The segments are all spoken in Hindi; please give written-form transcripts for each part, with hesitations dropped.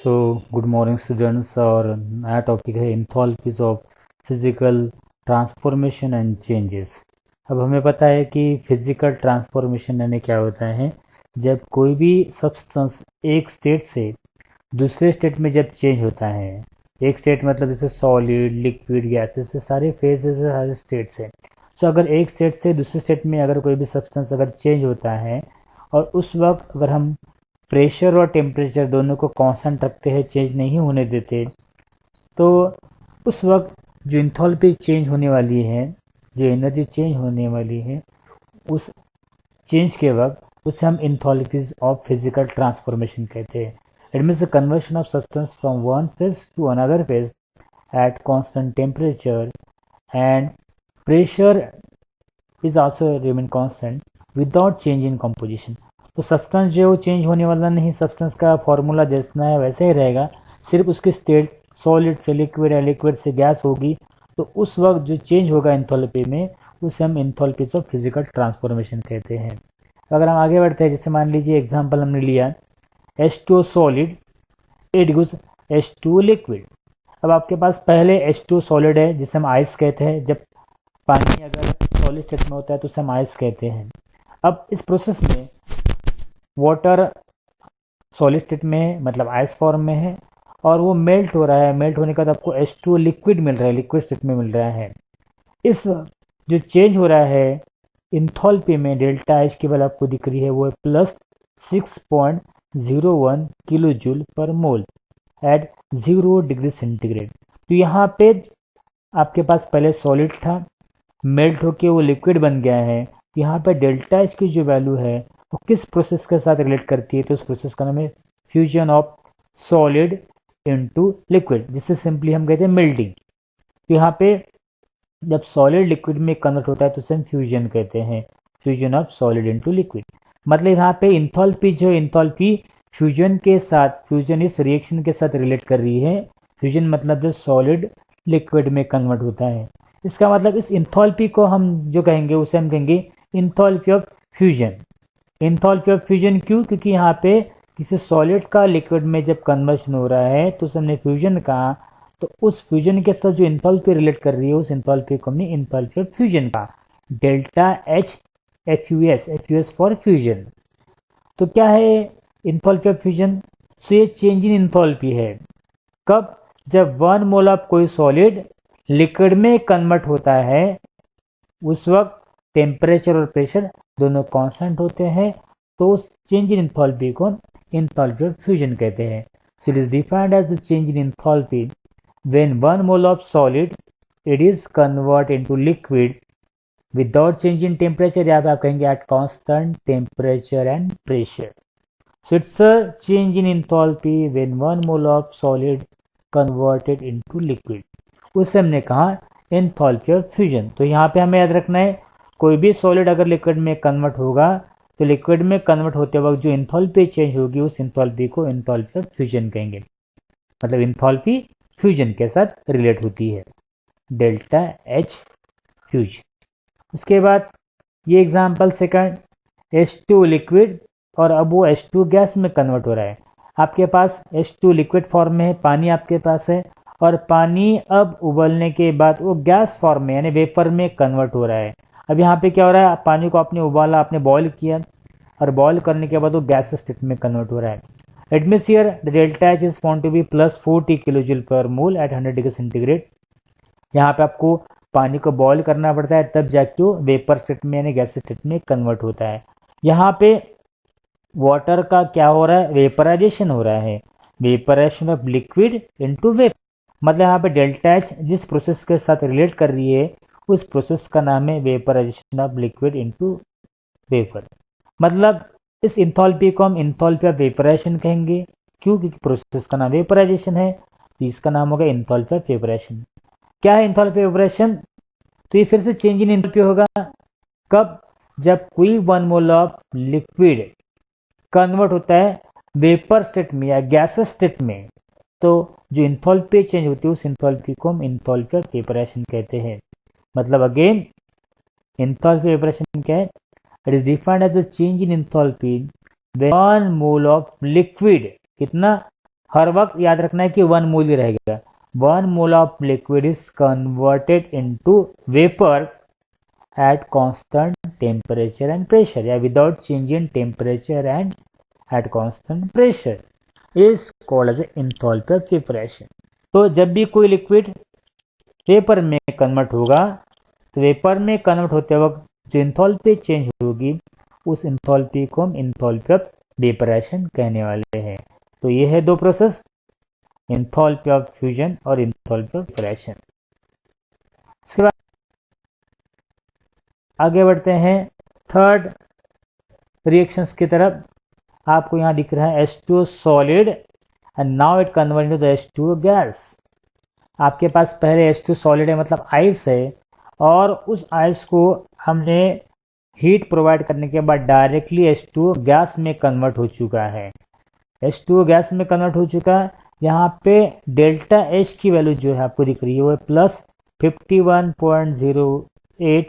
So good morning students. और नया टॉपिक है enthalpies of physical transformation and changes. अब हमें पता है कि फिजिकल ट्रांसफॉर्मेशन यानी क्या होता है, जब कोई भी सब्सटेंस एक स्टेट से दूसरे स्टेट में जब चेंज होता है। एक स्टेट मतलब जैसे सॉलिड, लिक्विड, गैसेस, से सारे फेजेस से सारे स्टेट्स हैं। सो अगर एक स्टेट से दूसरे स्टेट में अगर कोई भी सब्सटेंस अगर चेंज होता है और उस वक्त अगर हम प्रेशर और टेम्परेचर दोनों को कांस्टेंट रखते हैं, चेंज नहीं होने देते, तो उस वक्त जो इंथॉल्पी चेंज होने वाली है, जो एनर्जी चेंज होने वाली है, उस चेंज के वक्त उसे हम इंथॉल्पीज ऑफ फिजिकल ट्रांसफॉर्मेशन कहते हैं। It means the conversion of substance from one phase two another phase eight constant temperature and pressure is also remain constant without change in composition. तो सब्सटेंस जो है वो चेंज होने वाला नहीं, सब्सटेंस का फॉर्मूला जैसा है वैसे ही रहेगा, सिर्फ उसकी स्टेट सॉलिड से लिक्विड या लिक्विड से गैस होगी। तो उस वक्त जो चेंज होगा एंथैल्पी में, उसे हम एंथैल्पीज ऑफ फिजिकल ट्रांसफॉर्मेशन कहते हैं। अगर हम आगे बढ़ते हैं, जैसे मान लीजिए एग्जांपल हमने लिया H2O solid, it gives H2O liquid. अब आपके पास पहले H2O सॉलिड है जिसे हम आइस कहते हैं। जब पानी अगर सॉलिड स्टेट में होता है तो उसे हम आइस कहते हैं। अब इस प्रोसेस में वाटर सॉलिड स्टेट में है, मतलब आइस फॉर्म में है, और वो मेल्ट हो रहा है। मेल्ट होने के बाद आपको H2O लिक्विड मिल रहा है, लिक्विड स्टेट में मिल रहा है। इस जो चेंज हो रहा है इंथॉल्पी में, डेल्टा एच की वैल्यू आपको दिख रही है, वो है प्लस 6.01 किलो जूल पर मोल एट 0 डिग्री सेंटीग्रेड। तो यहाँ पे आपके पास पहले सॉलिड था, मेल्ट होके वो लिक्विड बन गया है। यहाँ पे डेल्टा एच की जो वैल्यू है वो किस प्रोसेस के साथ रिलेट करती है, तो उस प्रोसेस का नाम है fusion of solid into liquid, जिससे सिंपली हम कहते हैं मेल्टिंग। तो यहाँ पे जब सॉलिड लिक्विड में कन्वर्ट होता है तो उसे हम फ्यूजन कहते हैं, fusion of solid into liquid. मतलब यहाँ पे इंथॉल्पी जो इंथॉल्पी फ्यूजन के साथ, फ्यूजन इस रिएक्शन के साथ रिलेट कर रही है। फ्यूजन मतलब जो सॉलिड लिक्विड में कन्वर्ट होता है। इसका मतलब इस इंथॉल्पी को हम जो कहेंगे उसे हम कहेंगे enthalpy of fusion. Enthalpy of fusion क्यों? क्योंकि यहाँ पे किसी सॉलिड का लिक्विड में जब कन्वर्शन हो रहा है तो उसे हमने फ्यूजन कहा। तो उस फ्यूजन के साथ जो इंथॉल्पी रिलेट कर रही है उस इंथॉल्पी को हमने इंथॉल्पी ऑफ फ्यूजन कहा। Delta H F U S for fusion. तो क्या है इंथॉल्पी ऑफ फ्यूजन? सो ये चेंज इन इंथॉल्पी है। कब? जब 1 मोल ऑफ कोई सॉलिड लिक्विड में कन्वर्ट होता है, उस वक्त टेम्परेचर और प्रेशर दोनों कांस्टेंट होते हैं। तो उस चेंज इन इंथॉल्पी को इंथॉल्पी ऑफ फ्यूजन कहते हैं। So it is defined as the change in enthalpy when 1 mole of solid it is convert into liquid without change in temperature, या आप कहेंगे at constant temperature and pressure. So it's a change in enthalpy when 1 mole of solid converted into liquid, उसे हमने कहा enthalpy of fusion। तो यहाँ पे हमें याद रखना है, कोई भी सॉलिड अगर लिक्विड में कन्वर्ट होगा तो लिक्विड में कन्वर्ट होते वक्त जो इंथॉल्पी चेंज होगी उस इंथॉल्पी को इंथॉल्पी ऑफ फ्यूजन कहेंगे। मतलब इंथॉल्पी फ्यूजन के साथ रिलेट होती है, डेल्टा एच फ्यूज। उसके बाद ये एग्जांपल सेकंड, H2 लिक्विड और अब वो H2 गैस में कन्वर्ट हो रहा है। आपके पास H2 लिक्विड फॉर्म में है, पानी आपके पास है, और पानी अब उबलने के बाद वो गैस फॉर्म में यानी वेपर में कन्वर्ट हो रहा है। अब यहाँ पे क्या हो रहा है, पानी को आपने उबाला, आपने बॉयल किया, और बॉयल करने के बाद वो गैस स्टेट में कन्वर्ट हो रहा है। It means here the delta H is found to be plus 40 kilojoule पर मोल at 100 डिग्री सेंटीग्रेड। यहाँ पे आपको पानी को बॉयल करना पड़ता है, तब जाके वो वेपर स्टेट में यानी गैस स्टेट में कन्वर्ट होता है। यहाँ पे वाटर का क्या हो रहा है, वेपराइजेशन हो रहा है, vaporisation of liquid into vapour. मतलब यहाँ पे डेल्टा एच जिस प्रोसेस के साथ रिलेट कर रही है उस प्रोसेस का नाम है vaporisation of liquid into vapour. मतलब इस इंथॉल्पी को हम इंथॉल्पी ऑफ वेपराइजेशन कहेंगे। क्यों? क्योंकि प्रोसेस का नाम वेपराइजेशन है, तो इसका नाम होगा इंथॉल्पी ऑफ वेपराइजेशन। क्या है इंथॉल्पी ऑफ वेपराइजेशन? तो ये फिर से चेंज इन इंथॉल्पी होगा। कब? जब कोई 1 मोल ऑफ लिक्विड कन्वर्ट होता है वेपर स्टेट में या गैस स्टेट में, तो जो इंथॉल्पी चेंज होती है उस इंथॉल्पी को हम इंथॉल्पी ऑफ वेपराइजेशन कहते हैं। मतलब अगेन इंथॉल्पी वेपराइजेशन क्या है? It is defined as the change in enthalpy when 1 mole of liquid, कितना? हर वक्त याद रखना है कि 1 मोल ही रहेगा। 1 mole of liquid is converted into vapour at constant temperature and pressure, या without change in temperature and at constant pressure is called as enthalpy of vaporisation. तो जब भी कोई लिक्विड वेपर में कन्वर्ट होगा तो वेपर में कन्वर्ट होते वक्त जो एंथैल्पी चेंज होगी उस एंथैल्पी को हम एंथैल्पी ऑफ वेपरेशन कहने वाले हैं। तो ये है दो प्रोसेस, एंथैल्पी ऑफ फ्यूजन और एंथैल्पी ऑफ वेपरेशन। इसके बाद आगे बढ़ते हैं थर्ड रिएक्शंस की तरफ। आपको यहाँ दिख रहा है H2O solid and now it convert into the H2O gas. आपके पास पहले H2 सॉलिड है मतलब आइस है, और उस आइस को हमने हीट प्रोवाइड करने के बाद डायरेक्टली H2O गैस में कन्वर्ट हो चुका है। H2O गैस में कन्वर्ट हो चुका है। यहाँ पे डेल्टा H की वैल्यू जो है आपको दिख रही है वो है प्लस 51.08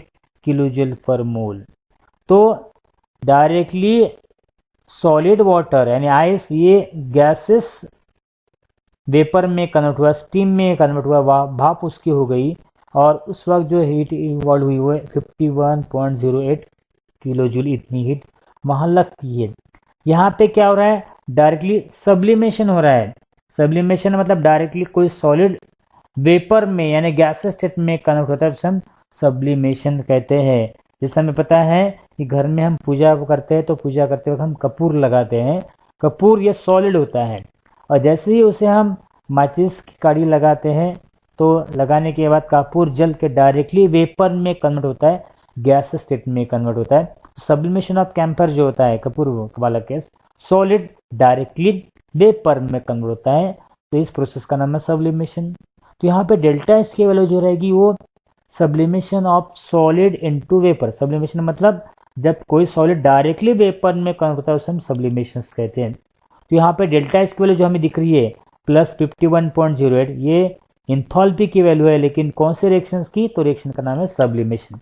किलो जूल पर मोल। तो डायरेक्टली सॉलिड वाटर यानी आइस ये गैसेस वेपर में कन्वर्ट हुआ, स्टीम में कन्वर्ट हुआ, भाप उसकी हो गई, और उस वक्त जो हीट इवॉल्व हुई वो 51.08 किलो जूल, इतनी हीट वहाँ लगती है। यहाँ पे क्या हो रहा है, डायरेक्टली सब्लिमेशन हो रहा है। सब्लिमेशन मतलब डायरेक्टली कोई सॉलिड वेपर में यानी गैस स्टेट में कन्वर्ट होता है, हम सब्लिमेशन कहते हैं। जैसे हमें पता है कि घर में हम पूजा करते हैं तो पूजा करते वक्त हम कपूर लगाते हैं। कपूर ये सॉलिड होता है, और जैसे ही उसे हम माचिस की कड़ी लगाते हैं तो लगाने के बाद कपूर जल के डायरेक्टली वेपर में कन्वर्ट होता है, गैस स्टेट में कन्वर्ट होता है। सब्लिमेशन ऑफ कैम्फर जो होता है कपूर वाला केस, सॉलिड डायरेक्टली वेपर में कन्वर्ट होता है, तो इस प्रोसेस का नाम है सब्लिमेशन। तो यहाँ पे डेल्टा एस की वैल्यू जो रहेगी वो sublimation of solid into vapour. Sublimation मतलब जब कोई सॉलिड डायरेक्टली वेपर में कन्वर्ट होता है उसे हम सब्लिमेशन कहते हैं। तो यहाँ पे डेल्टा एस की वैल्यू जो हमें दिख रही है प्लस 51.08, ये एंथैल्पी की वैल्यू है, लेकिन कौन से रिएक्शंस की, तो रिएक्शन का नाम है सब्लिमेशन।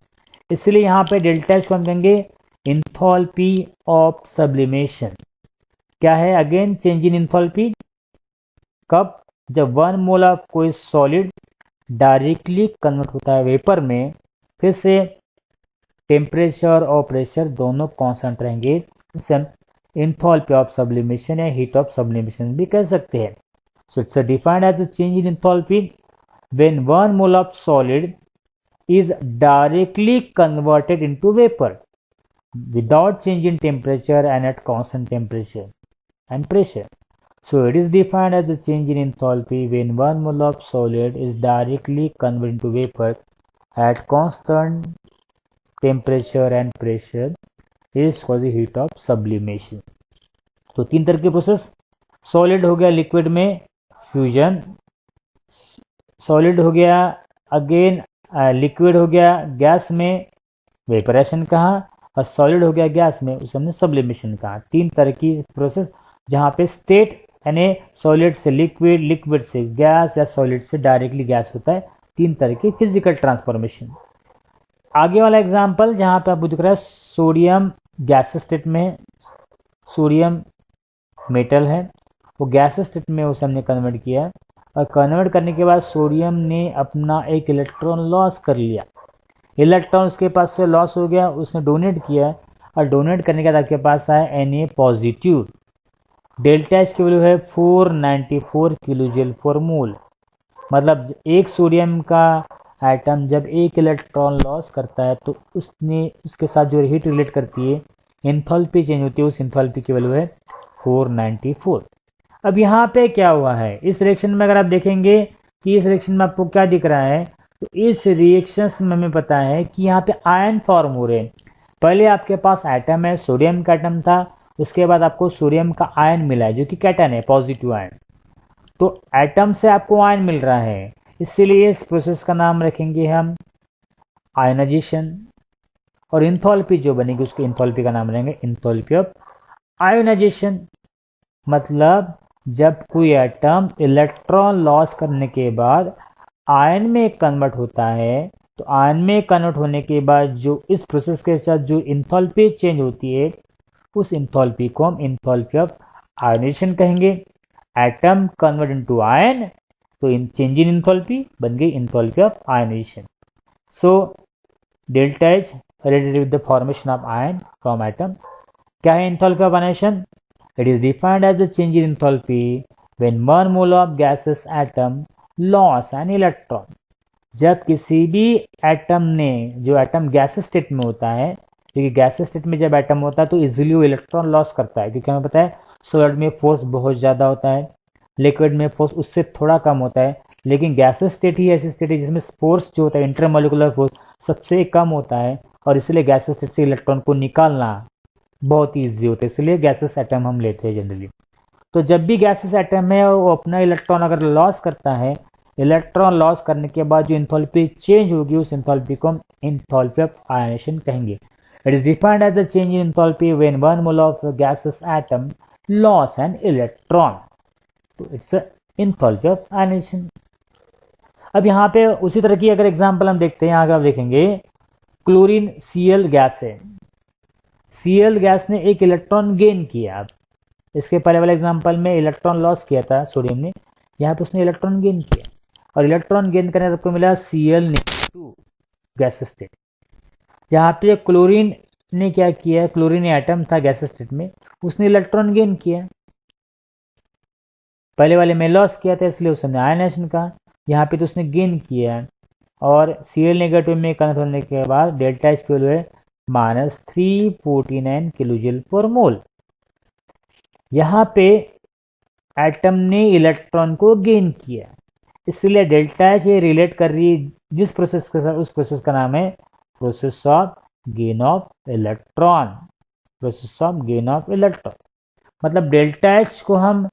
इसलिए यहाँ पे डेल्टा एस को हम कहेंगे एंथैल्पी ऑफ सब्लिमेशन। क्या है, अगेन चेंज इन एंथैल्पी। कब, जब 1 मोल ऑफ कोई सॉलिड डायरेक्टली कन्वर्ट होता है वेपर में, फिर से टेम्परेचर और प्रेशर दोनों कांस्टेंट रहेंगे, उसे हम एंथैल्पी ऑफ सब्लिमेशन या हीट ऑफ सब्लिमेशन भी कह सकते हैं। So it's defined as the change in enthalpy when 1 mole of solid is directly converted into vapor without change in temperature and at constant temperature and pressure. So it is defined as the change in enthalpy when 1 mole of solid is directly converted into vapor at constant temperature and pressure is called the heat of sublimation. तो तीन तरह के प्रोसेस, सॉलिड हो गया लिक्विड में फ्यूजन, सॉलिड हो गया अगेन लिक्विड हो गया गैस में वेपरेशन कहा, और सॉलिड हो गया गैस में उसे हमने सब्लिमेशन कहा। तीन तरह की प्रोसेस जहाँ पे स्टेट यानी सॉलिड से लिक्विड, लिक्विड से गैस या सॉलिड से डायरेक्टली गैस होता है, तीन तरह की फिजिकल ट्रांसफॉर्मेशन। आगे वाला एग्जांपल जहाँ पे आपको दिख रहा है सोडियम गैस स्टेट में, सोडियम मेटल है, वो गैस स्टेट में उसे हमने कन्वर्ट किया, और कन्वर्ट करने के बाद सोडियम ने अपना एक इलेक्ट्रॉन लॉस कर लिया, इलेक्ट्रॉन उसके पास से लॉस हो गया, उसने डोनेट किया, और डोनेट करने के बाद आपके पास आया Na पॉजिटिव। डेल्टा एच की वैल्यू है 494 किलो जूल पर मोल। मतलब एक सोडियम का एटम जब एक इलेक्ट्रॉन लॉस करता है तो उसके साथ जो हीट रिलेट करती है, एंथैल्पी चेंज होती है, उस एंथैल्पी की वैल्यू है 494। अब यहाँ पे क्या हुआ है, इस रिएक्शन में अगर आप देखेंगे कि इस रिएक्शन में आपको क्या दिख रहा है, तो इस रिएक्शन में हमें पता है कि यहाँ पे आयन फॉर्म हो रहे हैं। पहले आपके पास एटम है, सोडियम का एटम था, उसके बाद आपको सोडियम का आयन मिला है जो कि कैटन है, पॉजिटिव आयन। तो एटम से आपको आयन मिल रहा है, इसीलिए इस प्रोसेस का नाम रखेंगे हम आयोनाइजेशन, और एंथैल्पी जो बनेगी उसके एंथैल्पी का नाम रहेंगे एंथैल्पी ऑफ आयोनाइजेशन। मतलब जब कोई एटम इलेक्ट्रॉन लॉस करने के बाद आयन में कन्वर्ट होता है, तो आयन में कन्वर्ट होने के बाद जो इस प्रोसेस के साथ जो एंथैल्पी चेंज होती है, उस एंथैल्पी को हम एंथैल्पी ऑफ आयोनाइजेशन कहेंगे। एटम कन्वर्ट इनटू आयन, तो इन चेंज इन इंथैल्पी बन गई enthalpy of ionisation. So delta H related with the formation of ion from atom. क्या है enthalpy of ionisation? It is defined as the change in enthalpy when 1 mole of gases atom loss an electron. जब किसी भी एटम ने, जो एटम गैस स्टेट में होता है, क्योंकि गैस स्टेट में जब एटम होता है तो इजीली वो इलेक्ट्रॉन लॉस करता है, क्योंकि हमें पता है सॉलिड में फोर्स बहुत ज़्यादा होता है, लिक्विड में फोर्स उससे थोड़ा कम होता है, लेकिन गैस स्टेट ही ऐसी स्टेट है जिसमें फोर्स जो होता है इंटरमोलिकुलर फोर्स सबसे कम होता है, और इसलिए गैस स्टेट से इलेक्ट्रॉन को निकालना बहुत ईजी होता है, इसलिए गैसेस एटम हम लेते हैं जनरली. तो जब भी गैसेस एटम है वो अपना इलेक्ट्रॉन अगर लॉस करता है, इलेक्ट्रॉन लॉस करने के बाद जो इंथैल्पी चेंज होगी उस इंथैल्पी को हम इंथैल्पी ऑफ आयनाइजेशन कहेंगे. It is defined as the change in enthalpy when 1 mole of gases atom loss an electron. तो इट्स इंथैल्पी ऑफ आयनाइजेशन. अब यहाँ पे उसी तरह की अगर एग्जांपल हम देखते हैं, यहाँ आप देखेंगे क्लोरीन Cl गैस है. Cl गैस ने एक इलेक्ट्रॉन गेन किया. अब इसके पहले वाले एग्जांपल में इलेक्ट्रॉन लॉस किया था सोडियम ने, यहाँ पे उसने इलेक्ट्रॉन गेन किया, और इलेक्ट्रॉन गेन करने सबको मिला Cl- गैस स्टेट. यहाँ पे क्लोरीन ने क्या किया, क्लोरीन एटम था गैस स्टेट में, उसने इलेक्ट्रॉन गेन किया. पहले वाले में लॉस किया था इसलिए उसने आयनाइजेशन कहा, यहाँ पे तो उसने गेन किया, और Cl नेगेटिव में कन्वर्ट होने के बाद डेल्टा एच की वैल्यू है -349 किलोजूल पर मोल. यहाँ पे एटम ने इलेक्ट्रॉन को गेन किया, इसलिए डेल्टा एच ये रिलेट कर रही है जिस प्रोसेस के साथ, उस प्रोसेस का नाम है process of gain of electron. Process of gain of electron मतलब डेल्टा एच को हम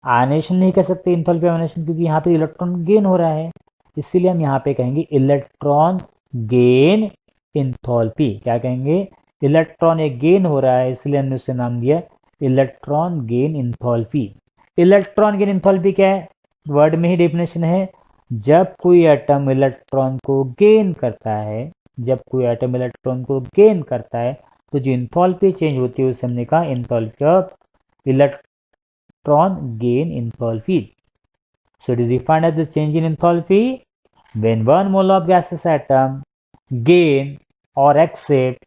आयनाइजेशन नहीं कह सकते, इंथैल्पी ऑफ आयनाइजेशन, क्योंकि यहाँ पे इलेक्ट्रॉन गेन हो रहा है, इसीलिए हम यहाँ पे कहेंगे इलेक्ट्रॉन गेन इंथैल्पी. क्या कहेंगे? इलेक्ट्रॉन एक गेन हो रहा है, इसलिए हमने उसे नाम दिया electron gain enthalpy. Electron gain enthalpy क्या है? वर्ड में ही डेफिनेशन है, जब कोई एटम इलेक्ट्रॉन को गेन करता है, जब कोई एटम इलेक्ट्रॉन को गेन करता है तो जो इंथैल्पी चेंज होती है उसे हमने कहा enthalpy of electron gain enthalpy. So it is defined as the change in enthalpy when 1 mole of gaseous atom gain or accept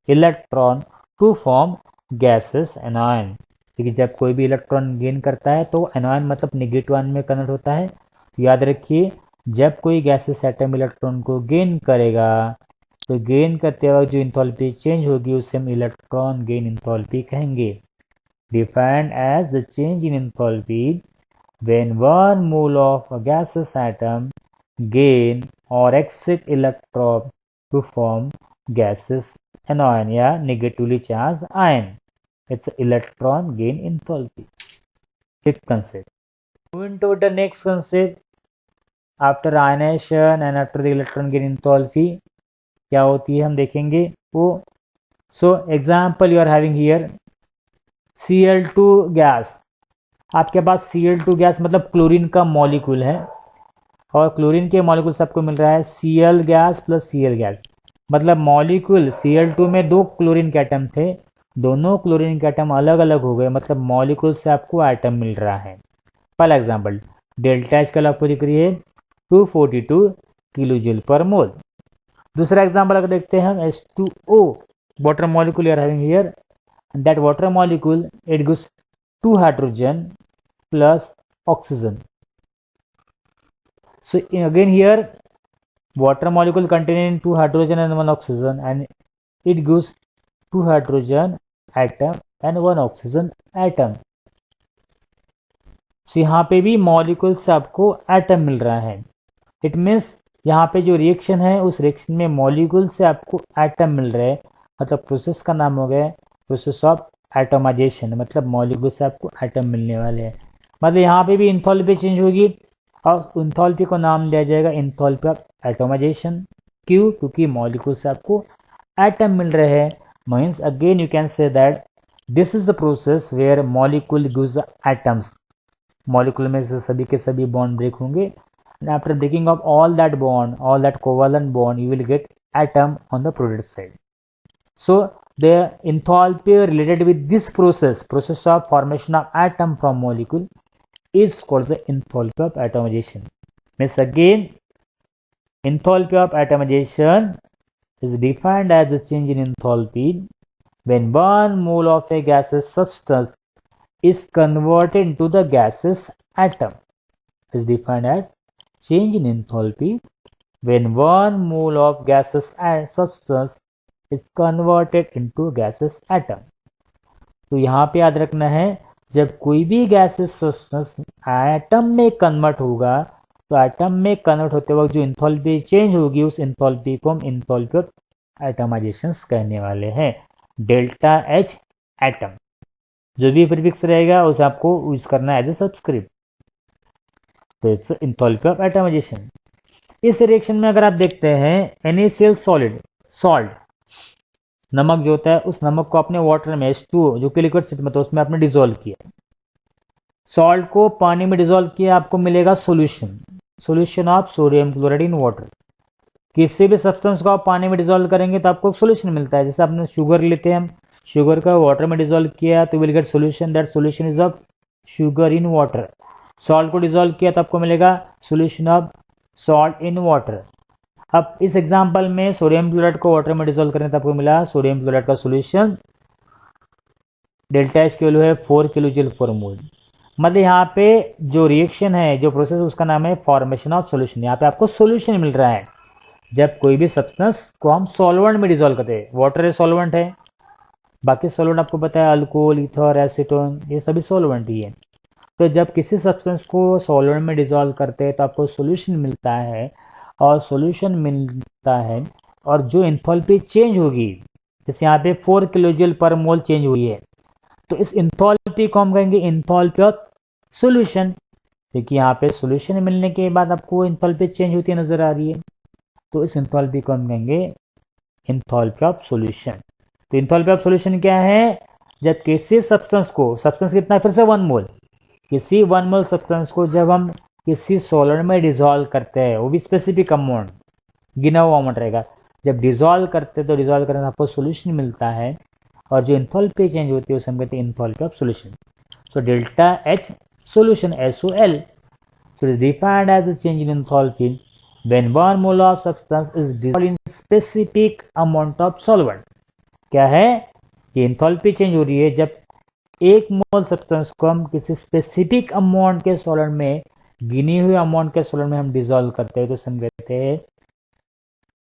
electron to form gaseous anion. क्योंकि जब कोई भी इलेक्ट्रॉन गेन करता है तो एनायन मतलब नेगेटिव आयन में कन्वर्ट होता है. तो याद रखिए, जब कोई गैसेस एटम इलेक्ट्रॉन को गेन करेगा तो गेन करते वक्त जो इंथैल्पी चेंज होगी उसे हम इलेक्ट्रॉन गेन इंथैल्पी कहेंगे. Defined as the change in enthalpy when 1 mole of a gaseous atom gain or accept electron to form gaseous anion या negatively charged ion. It's electron gain enthalpy. Fifth concept. Moving to the next concept, after ionization and after the electron gain enthalpy क्या होती है हम देखेंगे वो. So example you are having here Cl2 gas. आपके पास Cl2 गैस मतलब क्लोरीन का मॉलिक्यूल है, और क्लोरीन के मॉलिक्यूल सबको मिल रहा है Cl gas plus Cl gas. मतलब मॉलिक्यूल Cl2 में 2 क्लोरीन के एटम थे, दोनों क्लोरीन के एटम अलग अलग हो गए, मतलब मॉलिक्यूल से आपको एटम मिल रहा है. पहला एग्जांपल डेल्टा एच का आपको दिख रही है 242 किलोजूल पर मोल. दूसरा एग्जांपल अगर देखते हैं हम H2O water molecule are having here, that water molecule it gives 2 hydrogen plus oxygen. So again here water molecule containing 2 hydrogen and 1 oxygen, and it gives 2 hydrogen atom and 1 oxygen atom. So यहाँ पे भी मॉलिक्यूल से आपको एटम मिल रहा है. इट मीन्स यहाँ पे जो रिएक्शन है उस रिएक्शन में मॉलिक्यूल से आपको एटम मिल रहे हैं, मतलब प्रोसेस का नाम हो गया प्रोसेस ऑफ एटमाइजेशन. मतलब मॉलिक्यूल से आपको एटम मिलने वाले हैं. मतलब यहाँ पे भी इंथैल्पी चेंज होगी और इंथैल्पी को नाम दिया जाएगा इंथैल्पी ऑफ एटमाइजेशन. क्यों? क्योंकि मॉलिक्यूल से आपको एटम मिल रहे हैं. Means again you can say that this is the process where molecule gives atoms. Molecule में से सभी के सभी बॉन्ड ब्रेक होंगे, and after breaking of all that bond, all that covalent bond, you will get atom on the product side. So the enthalpy related with this process of formation of atom from molecule is called the enthalpy of atomization. Means again, enthalpy of atomization is defined as the change in enthalpy when 1 mole of a gaseous substance is converted into the gaseous atom. Is defined as change in enthalpy when 1 mole of gaseous substance is converted into gaseous atom. तो यहाँ पे याद रखना है, जब कोई भी गैसेस सब्सटेंस एटम में कन्वर्ट होगा तो एटम में कन्वर्ट होते वक्त जो इंथॉल्पी चेंज होगी उस इंथॉल्पी को हम इंथॉल्पी ऑफ एटमाइजेशन कहने वाले हैं। डेल्टा एच एटम, जो भी प्रीफिक्स रहेगा उसे आपको यूज करना है एज ए सबस्क्रिप्ट। तो इट्स इंथॉल्पी ऑफ एटमाइजेशन। इस रिएक्शन में अगर आप देखते हैं NaCl सॉलिड, सॉल्ट नमक जो होता है, उस नमक को आपने वाटर में H2O जो कि लिक्विड स्टेट में था उसमें आपने डिसॉल्व किया, सॉल्ट को पानी में डिसॉल्व किया, आपको मिलेगा solution of sodium chloride in water. किसी भी सब्सटेंस को आप पानी में डिसॉल्व करेंगे तो आपको सोल्यूशन मिलता है। जैसे आपने शुगर लेते हैं, हम शुगर का वाटर में डिसॉल्व किया तो will get solution, that solution is of sugar in water. Salt को डिसॉल्व किया तो आपको मिलेगा solution of salt in water. अब इस एग्जांपल में सोडियम क्लोराइड को वाटर में डिसॉल्व करने तो आपको मिला सोडियम क्लोराइड का सोल्यूशन, डेल्टा एच की वैल्यू है 4 kJ/mol। मतलब यहाँ पे जो रिएक्शन है, जो प्रोसेस, उसका नाम है फॉर्मेशन ऑफ सोल्यूशन। यहाँ पे आपको सोल्यूशन मिल रहा है जब कोई भी सब्सटेंस को हम सॉल्वेंट में डिसॉल्व करते हैं। वाटर है सॉल्वेंट है, बाकी सॉल्वेंट आपको पता है अल्कोहल, ईथर, एसीटोन, ये सभी सॉल्वेंट ही है। तो जब किसी सब्सटेंस को सॉल्वेंट में डिसॉल्व करते हैं तो आपको सोल्यूशन मिलता है, और सोल्यूशन मिलता है और जो एंथैल्पी चेंज होगी, जैसे यहाँ पे 4 kJ/mol चेंज हुई है, तो इस एंथैल्पी को हम कहेंगे एंथैल्पी ऑफ सोल्यूशन। देखिए यहाँ पे सोल्यूशन मिलने के बाद आपको एंथैल्पी चेंज होती नजर आ रही है, तो इस एंथैल्पी को हम कहेंगे एंथैल्पी ऑफ सोल्यूशन। तो एंथैल्पी ऑफ सोल्यूशन क्या है? जब किसी सब्सटेंस को, सब्सटेंस कितना है फिर से 1 मोल, किसी 1 मोल सब्सटेंस को जब हम किसी सॉलिड में डिसॉल्व करते हैं, वो भी स्पेसिफिक अमाउंट, गिना हुआ अमाउंट रहेगा, जब डिसॉल्व करते हैं तो डिसॉल्व करने से आपको सोल्यूशन मिलता है, और जो एंथैल्पी चेंज होती है उसे हम कहते हैं enthalpy of solution. So delta H solution SOL, so it is defined as the change in enthalpy when 1 mole of substance is dissolved in specific amount of solvent। क्या है? ये एंथैल्पी चेंज हो रही है जब 1 मोल सब्सटेंस को हम किसी स्पेसिफिक अमाउंट के सॉल्वेंट में, गिनी हुई अमाउंट के सॉल्वेंट में हम डिसॉल्व करते हैं, तो हम कहते हैं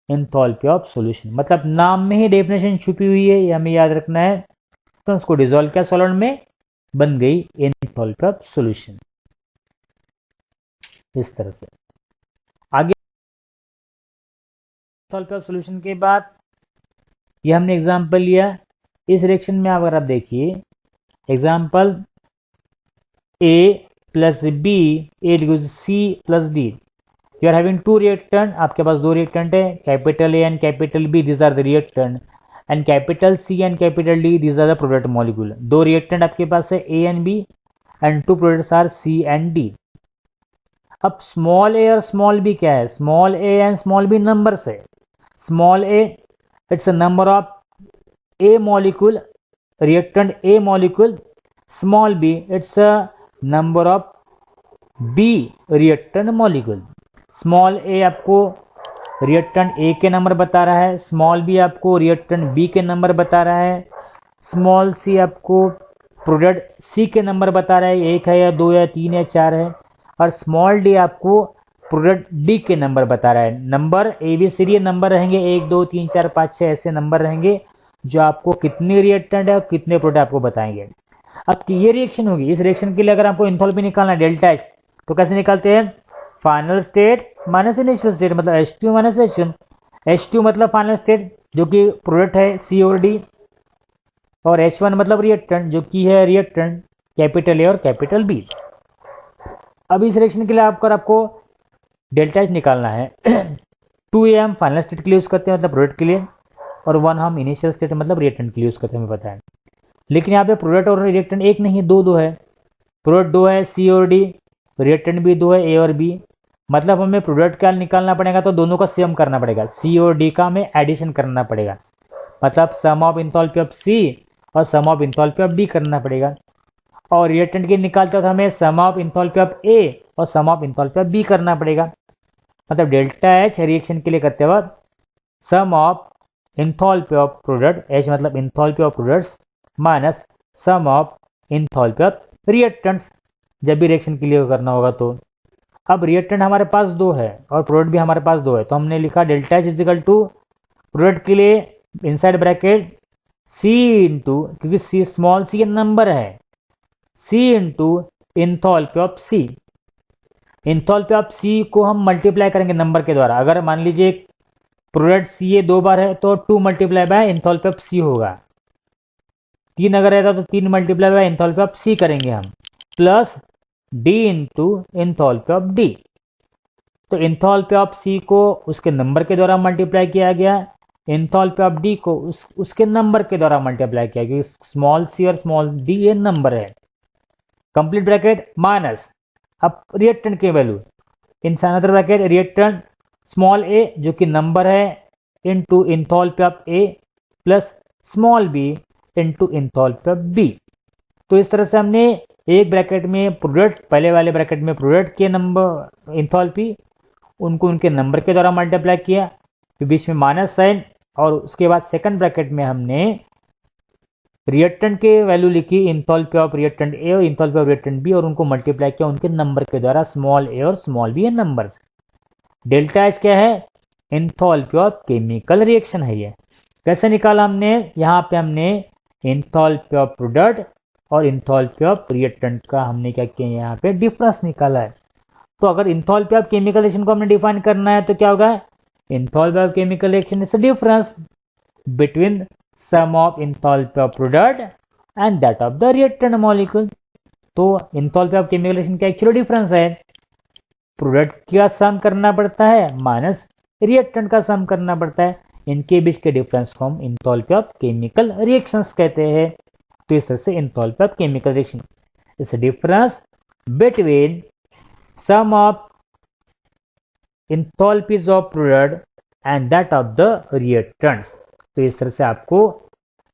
एंथैल्पी ऑफ सॉल्यूशन। मतलब नाम में ही डेफिनेशन छुपी हुई है, ये हमें याद रखना है। सब्सटेंस को डिसॉल्व किया सॉल्वेंट में, बन गई एंथैल्पी ऑफ सॉल्यूशन। इस तरह से आगे एंथैल्पी ऑफ सॉल्यूशन के बाद ये हमने एग्जांपल लिया। इस रिएक्शन में अगर आप देखिए example A plus B, A equals C plus D, you are having 2 reactant, आपके पास 2 रिएक्टेंट है, capital A and capital B, this are the reactant, and capital C and capital D, these are the product molecule। 2 reactant आपके पास है A and B, and 2 products are C and D। अब स्मॉल a और स्मॉल b क्या है? Small a and small b numbers है। Small a it's a number of A molecule, reactant A molecule. Small b it's a number of B reactant molecule. Small a आपको रिएक्टेंट A के नंबर बता रहा है, स्मॉल b आपको रिएक्टेंट B के नंबर बता रहा है, स्मॉल c आपको प्रोडक्ट C के नंबर बता रहा है, 1 है या 2 या 3 या 4 है, और स्मॉल d आपको प्रोडक्ट D के नंबर बता रहा है। नंबर ABCD नंबर रहेंगे, 1 2 3 4 5 6 ऐसे नंबर रहेंगे जो आपको कितने रिएक्टेंट है और कितने प्रोडक्ट आपको बताएंगे। अब ये रिएक्शन होगी, इस रिएक्शन के लिए अगर आपको एंथैल्पी निकालना है डेल्टा एच, तो कैसे निकालते हैं? Final state minus initial state, मतलब H2 माइनस H1। H2 मतलब फाइनल स्टेट जो कि प्रोडक्ट है C और D, और H1 मतलब रिएक्टेंट जो कि है रिएक्टेंट कैपिटल A और कैपिटल B। अब इस रिएक्शन के लिए आपको डेल्टा एच निकालना है। 2A हम फाइनल स्टेट के लिए यूज करते हैं, मतलब प्रोडक्ट के लिए, और 1 हम इनिशियल स्टेट मतलब रिएक्टेंट के लिए यूज करते हैं, हमें पता है। लेकिन यहाँ पे प्रोडक्ट और रिएक्टेंट एक नहीं है, दो है। प्रोडक्ट 2 है C और D, रिएक्टेंट भी 2 है A और B, मतलब हमें प्रोडक्ट का निकालना पड़ेगा तो दोनों का सम करना पड़ेगा, C और D का हमें एडिशन करना पड़ेगा, मतलब सम ऑफ एंथैल्पी ऑफ C और सम ऑफ एंथैल्पी ऑफ D करना पड़ेगा। और रिएक्टेंट के निकालते तो हमें सम ऑफ इंथैल्पी ऑफ ए और सम ऑफ इंथैल्पी ऑफ बी करना पड़ेगा। मतलब डेल्टा एच रिएक्शन के लिए करते वक्त sum of enthalpy of product, H मतलब enthalpy of products minus sum of enthalpy of reactants, जब भी रिएक्शन के लिए करना होगा तो। अब रिएक्टेंट हमारे पास 2 है और प्रोडक्ट भी हमारे पास 2 है, तो हमने लिखा delta H is equal to product के लिए इनसाइड ब्रैकेट सी इंटू, क्योंकि सी स्मॉल सी नंबर है, C into enthalpy of C. Enthalpy of C को हम मल्टीप्लाई करेंगे नंबर के द्वारा। अगर मान लीजिए प्रोडक्ट सी ये 2 बार है तो 2 मल्टीप्लाई बाय इंथैल्पी ऑफ सी होगा। 3 अगर रहता तो 3 मल्टीप्लाई बाय इंथैल्पी ऑफ सी करेंगे हम, plus D into enthalpy of D. तो इंथैल्पी ऑफ सी को उसके नंबर के द्वारा मल्टीप्लाई किया गया, इंथैल्पी ऑफ डी को उसके नंबर के द्वारा मल्टीप्लाई किया गया। स्मॉल सी और स्मॉल डी ये नंबर है, कंप्लीट ब्रैकेट माइनस अब रिएक्टेंट के value in another bracket reactant small A जो कि नंबर है into enthalpy of A plus small B into enthalpy of B. तो इस तरह से हमने एक ब्रैकेट में प्रोडक्ट, पहले वाले ब्रैकेट में प्रोडक्ट के नंबर इंथैल्पी उनको उनके नंबर के द्वारा मल्टीप्लाई किया, फिर बीच में माइनस साइन, और उसके बाद सेकंड ब्रैकेट में हमने रिएक्टेंट के वैल्यू लिखी इंथैल्पी ऑफ रिएक्टेंट ए और इंथैल्पी ऑफ रिएक्टेंट बी, और उनको मल्टीप्लाई किया उनके नंबर के द्वारा, स्मॉल ए और small B number. Delta H क्या है? इंथैल्पी ऑफ केमिकल रिएक्शन है। ये कैसे निकाला हमने? यहाँ पे हमने इंथैल्पी ऑफ प्रोडक्ट और इंथैल्पी ऑफ रिएक्टेंट का हमने क्या किया, यहाँ पे डिफरेंस निकाला है। तो अगर इंथैल्पी ऑफ केमिकल रिएक्शन को हमने डिफाइन करना है तो क्या होगा? Enthalpy of chemical reaction is the difference between sum of enthalpy of product and that of the reactant molecule. तो इंथैल्पी ऑफ केमिकल रिएक्शन का एक्चुअली डिफरेंस है, प्रोडक्ट का सम करना पड़ता है माइनस रिएक्टेंट का सम करना पड़ता है, इनके बीच के डिफरेंस को हम इंथैल्पी ऑफ केमिकल रिएक्शंस कहते हैं। तो इस तरह से enthalpy of chemical reaction is difference between sum of enthalpies of product and that of the reactants. तो इस तरह से आपको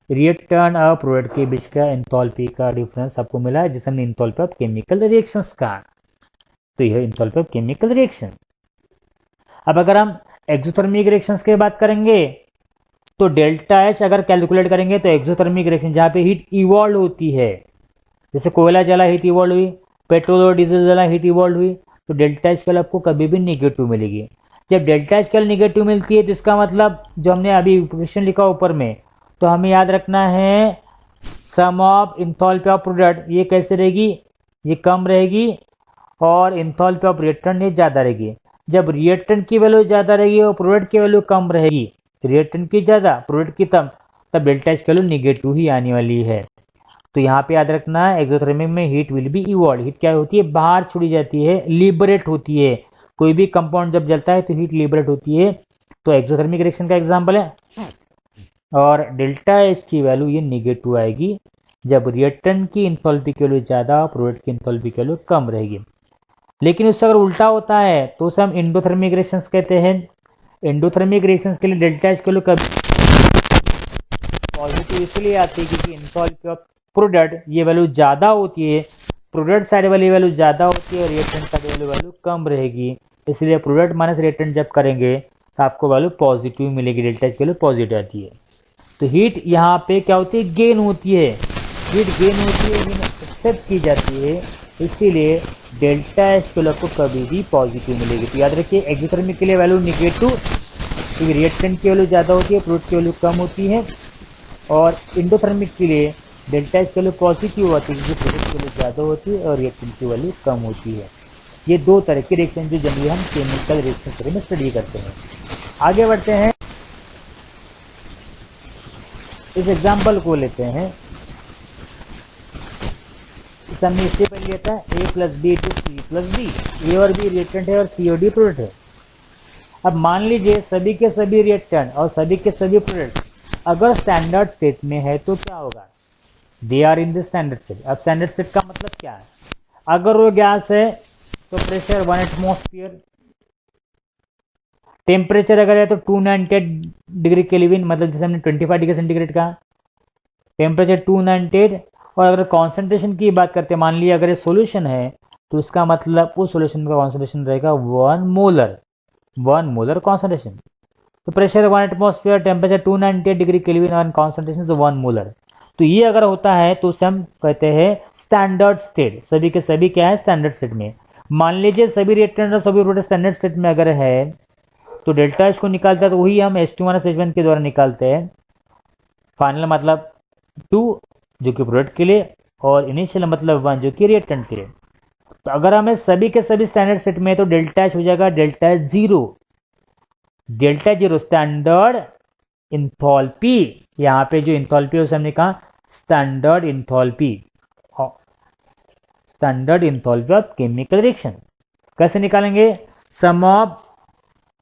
रिएक्टेंट और प्रोडक्ट के बीच का इंथैल्पी का डिफरेंस आपको मिला है, जिसे हमने इंथैल्पी ऑफ केमिकल रिएक्शंस कहा। तो यह इंथैल्पी ऑफ केमिकल रिएक्शन। अब अगर हम एक्सोथर्मिक रिएक्शंस की बात करेंगे तो डेल्टा एच अगर कैलकुलेट करेंगे तो एक्सोथर्मिक रिएक्शन जहाँ पे हीट इवॉल्व होती है, जैसे कोयला जला हीट इवॉल्व हुई, पेट्रोल और डीजल जला हीट इवॉल्व हुई, तो डेल्टा एच कैल आपको कभी भी निगेटिव मिलेगी। जब डेल्टा एच कैल निगेटिव मिलती है तो इसका मतलब जो हमने अभी इक्वेशन लिखा ऊपर में, तो हमें याद रखना है सम ऑफ इंथैल्पी ऑफ प्रोडक्ट ये कैसे रहेगी, ये कम रहेगी, और इंथैल्पी ऑफ रिएक्टेंट ये ज़्यादा रहेगी। जब रिएक्टेंट की वैल्यू ज़्यादा रहेगी और प्रोडक्ट की वैल्यू कम रहेगी, रिएक्टेंट की ज़्यादा प्रोडक्ट की कम, तब डेल्टा एच वैल्यू निगेटिव ही आने वाली है। तो यहाँ पे याद रखना है एक्सोथर्मिक में heat will be evolve. Heat क्या होती है? बाहर छोड़ी जाती है, लिबरेट होती है। कोई भी कंपाउंड जब जलता है तो हीट लिबरेट होती है, तो एक्सोथर्मिक रिएक्शन का एग्जांपल है। और डेल्टा एच की वैल्यू ये निगेटिव आएगी जब रिएक्टेंट की इंथैल्पी की वैल्यू ज़्यादा, प्रोडक्ट की इंथैल्पी की वैल्यू कम रहेगी। लेकिन उससे अगर उल्टा होता है तो उसे हम एंडोथर्मिक रिएक्शंस कहते हैं। एंडोथर्मिक रिएक्शंस के लिए डेल्टा एच की वैल्यू कभी पॉजिटिव इसलिए आती है क्योंकि इंथैल्पी ऑफ प्रोडक्ट ये वैल्यू ज़्यादा होती है, प्रोडक्ट साइड वाली वैल्यू ज़्यादा होती है और रिएक्टेंट साइड वाली वैल्यू कम रहेगी। इसलिए प्रोडक्ट माइनस रिएक्टेंट जब करेंगे तो आपको वैल्यू पॉजिटिव मिलेगी, डेल्टा एच की वैल्यू पॉजिटिव आती है। तो हीट यहाँ पे क्या होती है? गेन होती है, हीट गेन होती है, एक्सेप्ट की जाती है, इसीलिए डेल्टा एच की वैल्यू को कभी भी पॉजिटिव मिलेगी। तो याद रखिए एक्सोथर्मिक के लिए वैल्यू निगेटिव क्योंकि रिएक्टेंट की वैल्यू ज़्यादा होती है, प्रोडक्ट की वैल्यू कम होती है, और एंडोथर्मिक के लिए डेल्टा एच की वैल्यू पॉजिटिव होती है क्योंकि प्रोडक्ट की वैल्यू ज़्यादा होती है और रिएक्टेंट की वैल्यू कम होती है। ये दो तरह के रिएक्शन जो जनरली हम केमिकल रिएक्शन में स्टडी करते हैं। आगे बढ़ते हैं, इस एग्जाम्पल को लेते हैं। हमने इससे पहले लिया था A plus B to C plus B. A और बी रिएक्टेंट है और सी और डी प्रोडक्ट है। अब मान लीजिए सभी के सभी रिएक्टेंट और सभी के सभी प्रोडक्ट अगर स्टैंडर्ड सेट में है तो क्या होगा? They are in the standard state. अब स्टैंडर्ड सेट का मतलब क्या है? अगर वो गैस है तो प्रेशर 1 एटमॉस्फेयर, टेम्परेचर अगर है तो 298 डिग्री केल्विन, मतलब जैसे हमने 25 डिग्री सेंटीग्रेड का टेम्परेचर 298, और अगर कॉन्सेंट्रेशन की बात करते हैं, मान लिया अगर ये सोल्यूशन है तो इसका मतलब उस सोल्यूशन का कॉन्सेंट्रेशन रहेगा 1 मोलर कॉन्सेंट्रेशन। तो pressure 1 atmosphere, temperature 298 degree kelvin और कॉन्सेंट्रेशन 1 मोलर। तो ये अगर होता है तो उसे हम कहते हैं स्टैंडर्ड स्टेट। सभी के सभी क्या है, स्टैंडर्ड स्टेट में। मान लीजिए सभी रिएक्टेंट और सभी प्रोडक्ट स्टैंडर्ड स्टेट में अगर है तो डेल्टा एच को निकालता है तो वही हम H2 - H1 के द्वारा निकालते हैं। फाइनल मतलब 2 जो कि प्रोडक्ट के लिए और इनिशियल मतलब 1 जो कि रिएक्टेंट के लिए। तो अगर हमें सभी के सभी स्टैंडर्ड सेट में तो डेल्टा एच हो जाएगा delta zero. Delta zero standard enthalpy, यहाँ पे जो इंथॉल्पी है उसे हमने कहा standard enthalpy, standard enthalpy of chemical reaction. कैसे निकालेंगे, sum of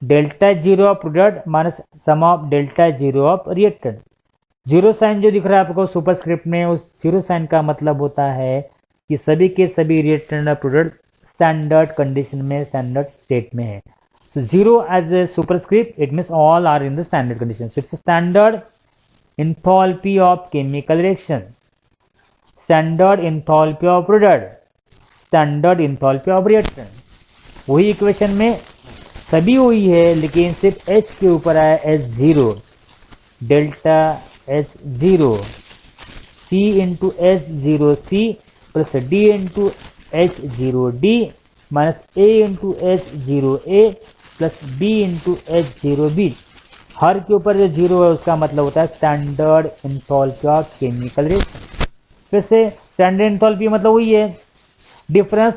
delta zero of product minus sum of delta zero of reactant. Zero sign जो दिख रहा है आपको सुपरस्क्रिप्ट में, उस जीरो साइन का मतलब होता है कि सभी के सभी रिएक्टेंट और प्रोडक्ट स्टैंडर्ड कंडीशन में, स्टैंडर्ड स्टेट में है। So 0 as a superscript, it means all are in the standard condition. So it's a standard enthalpy of chemical reaction, standard enthalpy of product, standard enthalpy of reactant. वही इक्वेशन में सभी हुई है लेकिन सिर्फ H के ऊपर आया H0, delta H0 C into H0C plus D into H0D minus A into H0A plus B into H0B। हर के ऊपर जो जीरो है उसका मतलब होता है standard enthalpy of chemical reaction. फिर से स्टैंडर्ड इंथॉल्पी मतलब वही है डिफरेंस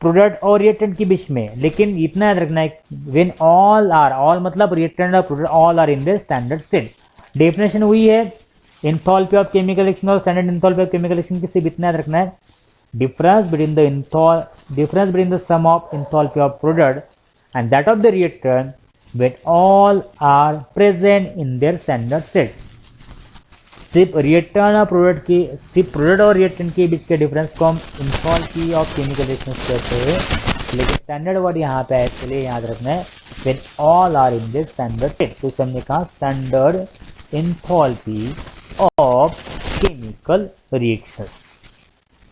प्रोडक्ट और रिएक्टेंट के बीच में, लेकिन इतना याद रखना है व्हेन ऑल आर, ऑल मतलब रिएक्टेंट और product all are in the standard state. Definition हुई है इंथॉल्पी ऑफ केमिकल रिएक्शन और standard enthalpy of chemical reaction की, सिर्फ इतना याद रखना है difference between the sum of enthalpy of product and that of the reactant when all are present in their standard state। सिर्फ रिएक्टेंट और प्रोडक्ट की, सिर्फ प्रोडक्ट और रिएक्टेंट के बीच के डिफरेंस को हम इंथॉल्पी ऑफ केमिकल रिएक्शन कहते हैं, लेकिन स्टैंडर्ड वर्ड यहाँ पे है इसलिए याद रखना है when all are in their standard state। तो हमने कहा standard enthalpy of chemical reaction.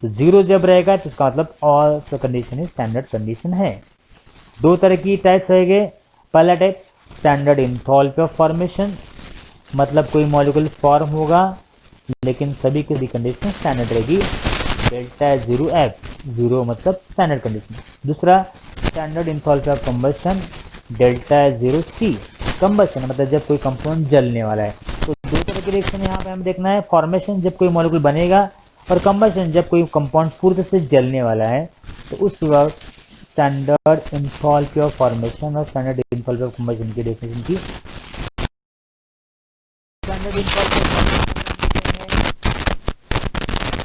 तो जीरो जब रहेगा तो इसका मतलब ऑल कंडीशन स्टैंडर्ड कंडीशन है। दो तरह की टाइप्स रहेंगे। पहला type standard enthalpy of formation, मतलब कोई मॉलिक्यूल फॉर्म होगा लेकिन सभी की कंडीशन स्टैंडर्ड रहेगी, डेल्टा जीरो एफ, जीरो मतलब स्टैंडर्ड कंडीशन। दूसरा standard enthalpy of combustion, delta zero C, combustion मतलब जब कोई कंपाउंड जलने वाला है। तो दो तरह की रिएक्शन यहाँ पे हमें देखना है, फॉर्मेशन जब कोई मॉलिक्यूल बनेगा और कंबशन जब कोई कंपाउंड पूरी से जलने वाला है। तो उस वक्त स्टैंडर्ड इंथॉल्पी ऑफ फॉर्मेशन और स्टैंडर्ड इंथॉल्पी ऑफ कंबशन की डेफिनेशन की। स्टैंडर्ड इंथॉल्पी ऑफ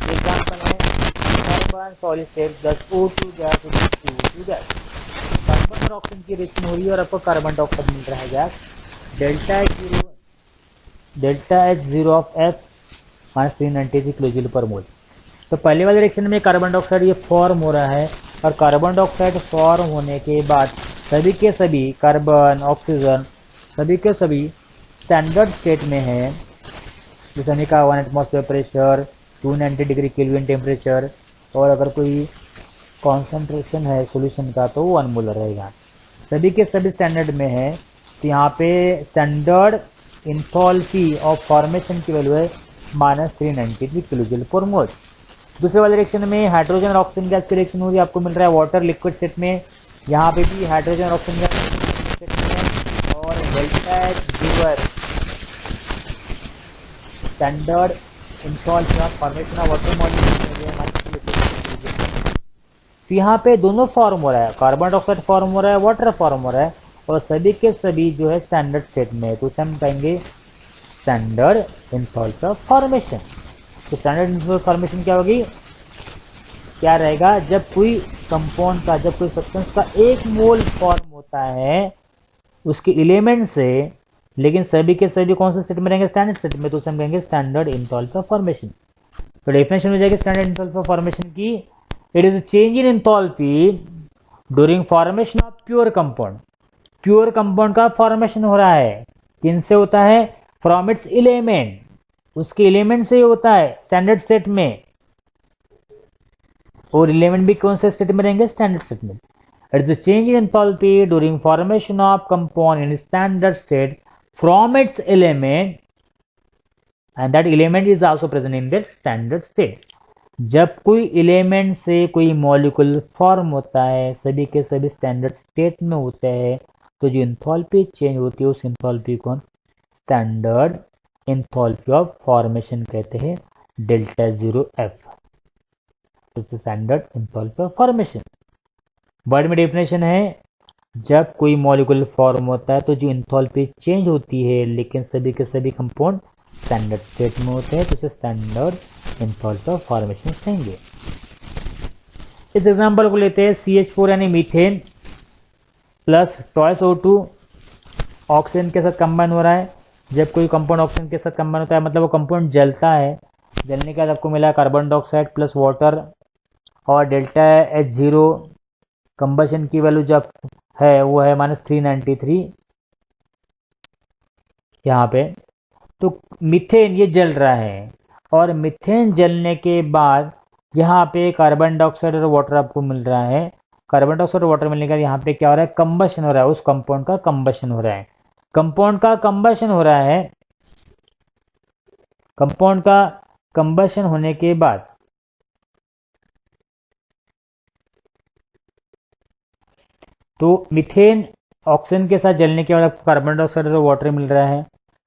एग्जांपल है carbon solid state plus O2 gas CO2 gas. Carbon और ऑक्सीजन की रिएक्शन हो रही है और आपको कार्बन डाइऑक्साइड मिल रहा है gas, delta H0 of F minus 393 kilojoule पर मोल। तो पहले वाले रिएक्शन में कार्बन डाइऑक्साइड ये फॉर्म हो रहा है और कार्बन डाइऑक्साइड फॉर्म होने के बाद सभी के सभी कार्बन ऑक्सीजन सभी के सभी स्टैंडर्ड स्टेट में है। जैसे हमने कहा 1 atmosphere pressure, 290 degree kelvin temperature, और अगर कोई कॉन्सेंट्रेशन है सॉल्यूशन का तो 1 मोलर रहेगा। सभी के सभी स्टैंडर्ड में है। तो यहाँ पे स्टैंडर्ड इंथॉल्पी ऑफ फॉर्मेशन की वैल्यू है -393 किलोजूल पर मोल। दूसरे वाले रिएक्शन में हाइड्रोजन और ऑक्सीजन गैस की रिएक्शन हो रही है, आपको मिल रहा है वाटर लिक्विड स्टेट में, यहाँ पे भी हाइड्रोजन और ऑक्सीजन गैस स्टेट में है और delta zero standard enthalpy of formation of water molecule. तो यहाँ पे दोनों फॉर्म हो रहा है, कार्बन डाइऑक्साइड फॉर्म हो रहा है, वाटर फॉर्म हो रहा है और सभी के सभी जो है स्टैंडर्ड स्टेट में है। तो उसे हम कहेंगे स्टैंडर्ड इंथॉल्पी ऑफ फॉर्मेशन। तो स्टैंडर्ड इंथॉल्पी ऑफ फॉर्मेशन क्या होगी, क्या रहेगा, जब कोई कंपाउंड का, जब कोई सब्सटेंस का 1 मोल फॉर्म होता है उसके एलिमेंट से, लेकिन सभी के सभी कौन से स्टेट में रहेंगे, स्टैंडर्ड स्टेट में, तो उसे हम कहेंगे स्टैंडर्ड इंथॉल्पी ऑफ फॉर्मेशन। तो डेफिनेशन हो जाएगी स्टैंडर्ड इंथॉल्पी ऑफ फॉर्मेशन की, it is a change in enthalpy during formation of pure compound. Pure compound का फॉर्मेशन हो रहा है, किन से होता है, फ्रॉम इट्स एलिमेंट, उसके एलिमेंट से ही होता है स्टैंडर्ड स्टेट में, और एलिमेंट भी कौन से स्टेट में रहेंगे, स्टैंडर्ड स्टेट में। It is the change in enthalpy during formation of compound in standard state from its element and that element is also present in that standard state. जब कोई एलिमेंट से कोई मॉलिक्यूल फॉर्म होता है, सभी के सभी स्टैंडर्ड स्टेट में होते हैं, तो जो एंथैल्पी चेंज होती है उस एंथैल्पी को स्टैंडर्ड एंथैल्पी ऑफ फॉर्मेशन कहते हैं, delta 0F, standard enthalpy of formation. Word में डेफिनेशन है, जब कोई मॉलिक्यूल फॉर्म होता है तो जो एंथैल्पी चेंज होती है लेकिन सभी के सभी कंपाउंड स्टैंडर्ड स्टेट में होते हैं, तो उसे स्टैंडर्ड एंथैल्पी ऑफ फॉर्मेशन कहेंगे। इस एग्जांपल को लेते हैं, CH4 यानी methane plus toys O2 oxygen के साथ कंबाइन हो रहा है। जब कोई कंपाउंड ऑक्सीजन के साथ कंबाइन होता है मतलब वो कंपाउंड जलता है, जलने के बाद आपको मिला कार्बन डाइऑक्साइड प्लस वाटर, और डेल्टा H0 कंबशन की वैल्यू जब है वो है -393 यहाँ पे। तो मीथेन ये जल रहा है, और मीथेन जलने के बाद यहाँ पे कार्बन डाइऑक्साइड और वाटर आपको मिल रहा है। कार्बन डाइऑक्साइड और वाटर मिलने के बाद यहाँ पे क्या हो रहा है, कंबशन हो रहा है, उस कंपाउंड का कंबशन हो रहा है। कंपाउंड का कंबशन हो रहा है, कंपाउंड का कंबशन होने के बाद तो मीथेन ऑक्सीजन के साथ जलने के बाद आपको कार्बन डाइऑक्साइड और वाटर मिल रहा है।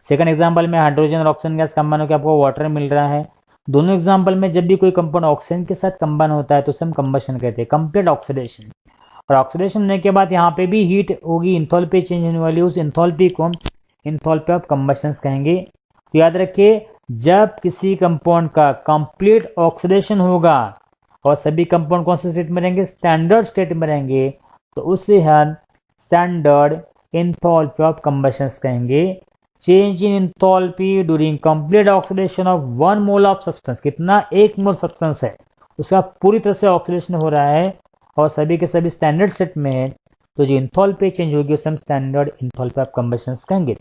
सेकंड एग्जांपल में हाइड्रोजन और ऑक्सीजन गैस कंबाइन होकर आपको वाटर मिल रहा है। दोनों एग्जांपल में जब भी कोई कंपाउंड ऑक्सीजन के साथ कंबाइन होता है तो उसे हम कंबशन कहते हैं, कंप्लीट ऑक्सीडेशन। और ऑक्सीडेशन होने के बाद यहाँ पे भी हीट होगी, इंथैल्पी चेंज होने वाली, उस इंथैल्पी को हम इंथैल्पी ऑफ कंबशन कहेंगे। तो याद रखिए, जब किसी कंपाउंड का कंप्लीट ऑक्सीडेशन होगा और सभी कंपाउंड कौन से स्टेट में रहेंगे, स्टैंडर्ड स्टेट में रहेंगे, तो उसे हम स्टैंडर्ड इंथैल्पी ऑफ कंबशन कहेंगे। Change in enthalpy during complete oxidation of 1 mole of substance, कितना 1 मोल सब्सटेंस है उसका पूरी तरह से ऑक्सीडेशन हो रहा है और सभी के सभी स्टैंडर्ड स्टेट में है, तो जो इंथैल्पी चेंज होगी उसे हम स्टैंडर्ड इंथैल्पी ऑफ कंबशन कहेंगे।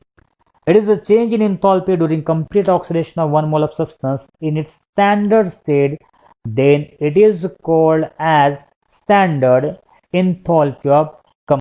It is the change in enthalpy during complete oxidation of 1 mole of substance in its standard state, then it is called as standard enthalpy of